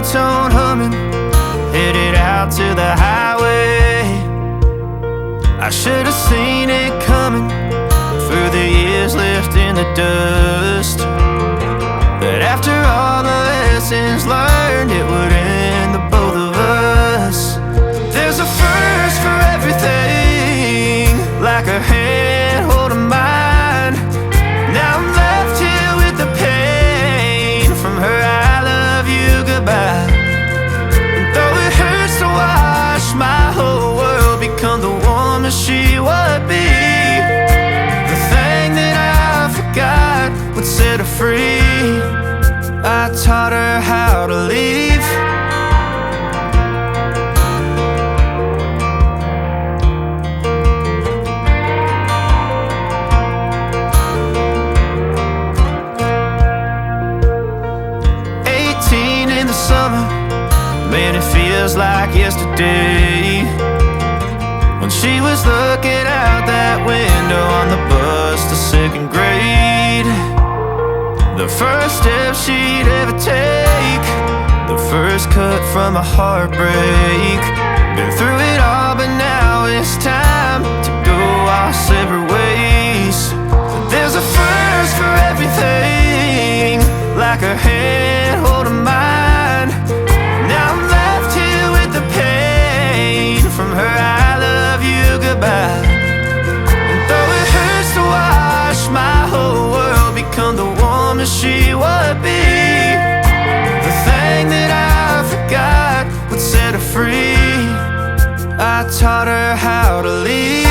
two-tone humming, headed out to the highway. I should have seen it coming through the years left in the dust, that after all the lessons learned, it would end the both of us. There's a first for everything, like a hand holding mine. Now I'm left here with the pain from her I love you goodbye. And though it hurts to watch my whole world become the woman she would be, the thing that I forgot would set her free. I taught her how to leave. 18 in the summer, man, it feels like yesterday, when she was looking out that window on the bus to second grade. The first step she'd ever take, the first cut from a heartbreak. Been through it all, but now it's time to go our separate ways. But there's a first for everything, like her hand holding mine. Now I'm left here with the pain from her I love you goodbye. And though it hurts to watch my whole world become the woman she would be, the thing that I forgot would set her free. I taught her how to leave.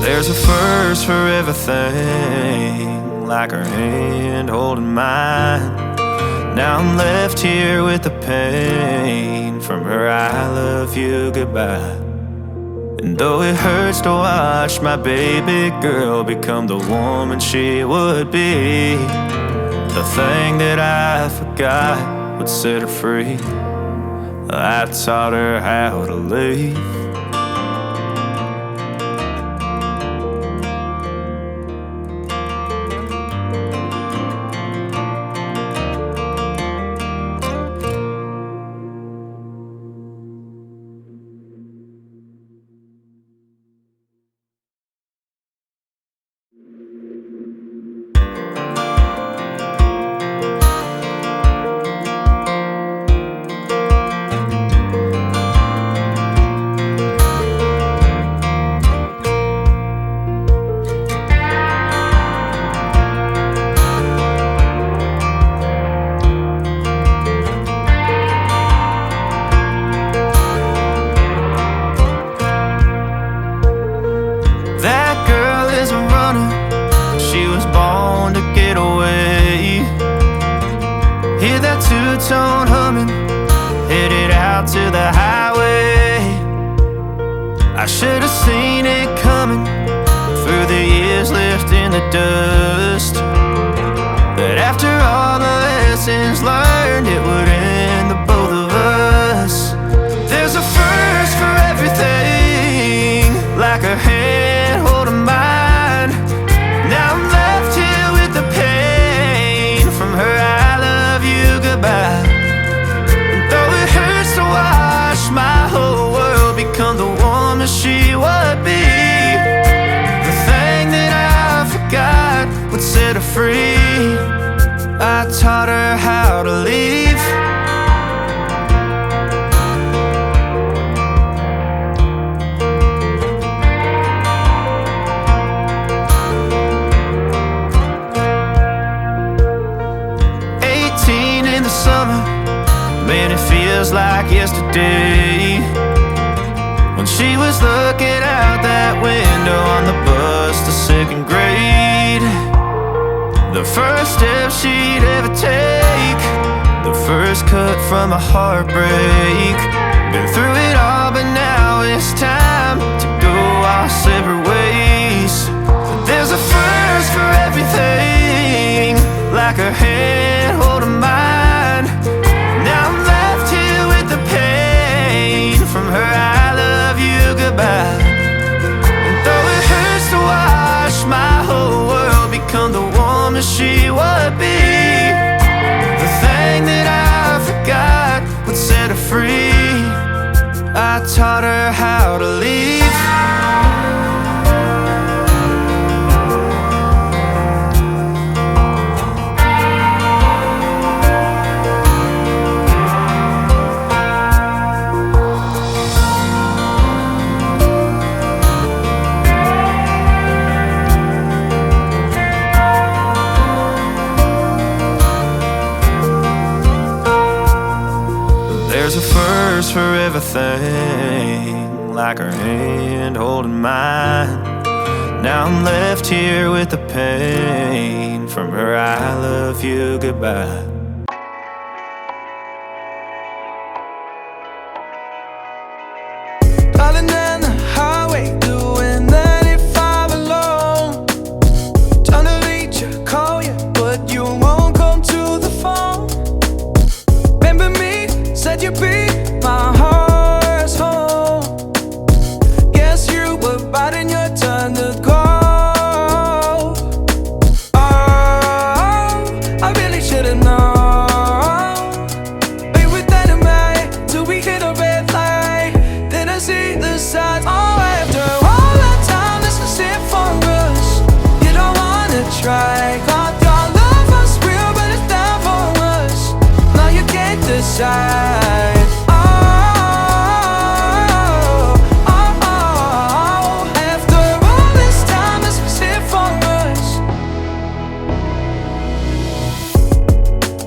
There's a first for everything, like her hand holding mine. Now I'm left here with the pain from her I love you goodbye. And though it hurts to watch my baby girl become the woman she would be, the thing that I forgot would set her free. I taught her how to leave. Hear that two-tone humming, headed out to the highway. I should have seen it coming through the years left in the dust, that after all the lessons learned, it would end the both of us. There's a first for everything, like a hand holding mine. Now I'm left here with the pain from her I love you goodbye. And though it hurts to watch my whole world become the woman she would be, the thing that I forgot would set her free. I taught her how to leave. Man, it feels like yesterday, when she was looking out that window on the bus to second grade. The first step she'd ever take, the first cut from a heartbreak. Been through it all, but now it's time to go separate ways. But there's a first for everything, like her hand holding mine. Now I'm left here with the pain from her I love you goodbye. And though it hurts to watch my whole world become the woman she would be, the thing that I forgot would set her free. I taught her how to leave. There's a first for everything, like her hand holding mine. Now I'm left here with the pain from her I love you goodbye. Darling, on the highway, doing 95 alone. Trying to reach you, call you, but you won't come to the phone. Remember me, said you'd be my heart's home. Guess you were biding your turn to go. Oh, I really should've known. We were dynamite till we hit a red light. Then I see the signs. Oh, after all that time, this is it for us. You don't wanna try. God, your love was real, but it's down for us. Now you can't decide.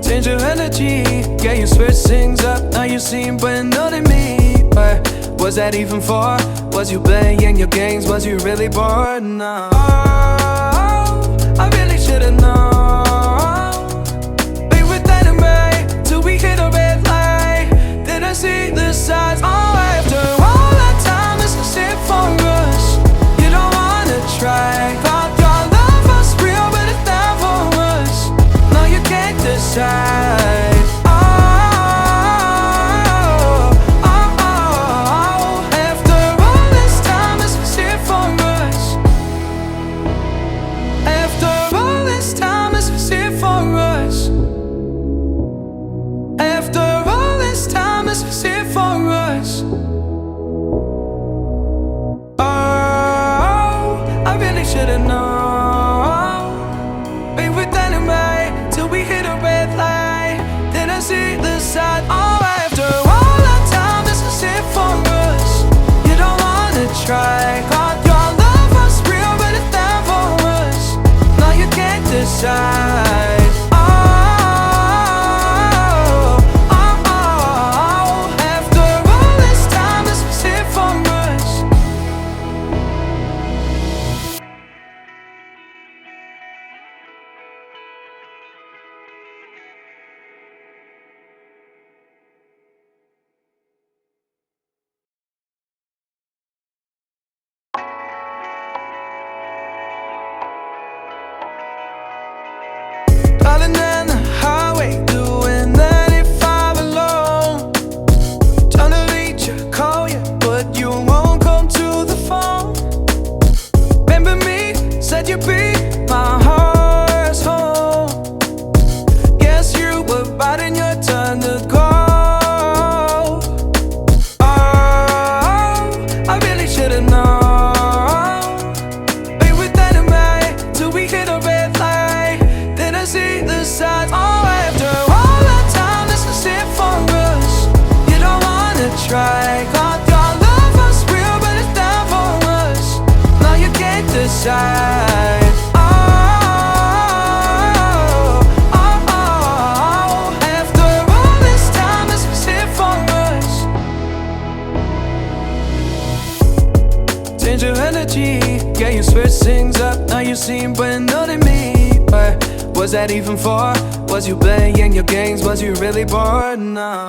Change your energy, yeah, you switch things up. Now you seem brand new to me. But was that even for? Was you playing your games? Was you really bored? No. Oh, I really should've known. We were dynamite till we hit a red light. Then I see the signs. Oh, after all that time, this is it for us. You don't wanna try. Thought your love was real, but it's not for us. No, you can't decide. Should've known. We were dynamite till we hit a red light. Then I see the side. Oh, after all that time, this is it for us. You don't wanna try. God, your love was real, but it's down for us. No, you can't decide. Darling, on the highway, doing 95 alone. Trying to reach you, call you, but you won't come to the phone. Remember me, said you'd be my heart's home. Guess you were biding your turn to go. Oh, I really should've known. We were dynamite till we hit a red light. Then I see the signs. Oh, after all that time, this is it for us. You don't wanna try. God, your love was real, but it's down for us. Now you can't decide. After all this time, this is it for us. Change your energy, yeah, you switch things up. Now you seem brand new to me. But was that even for? Was you playing your games? Was you really bored? No.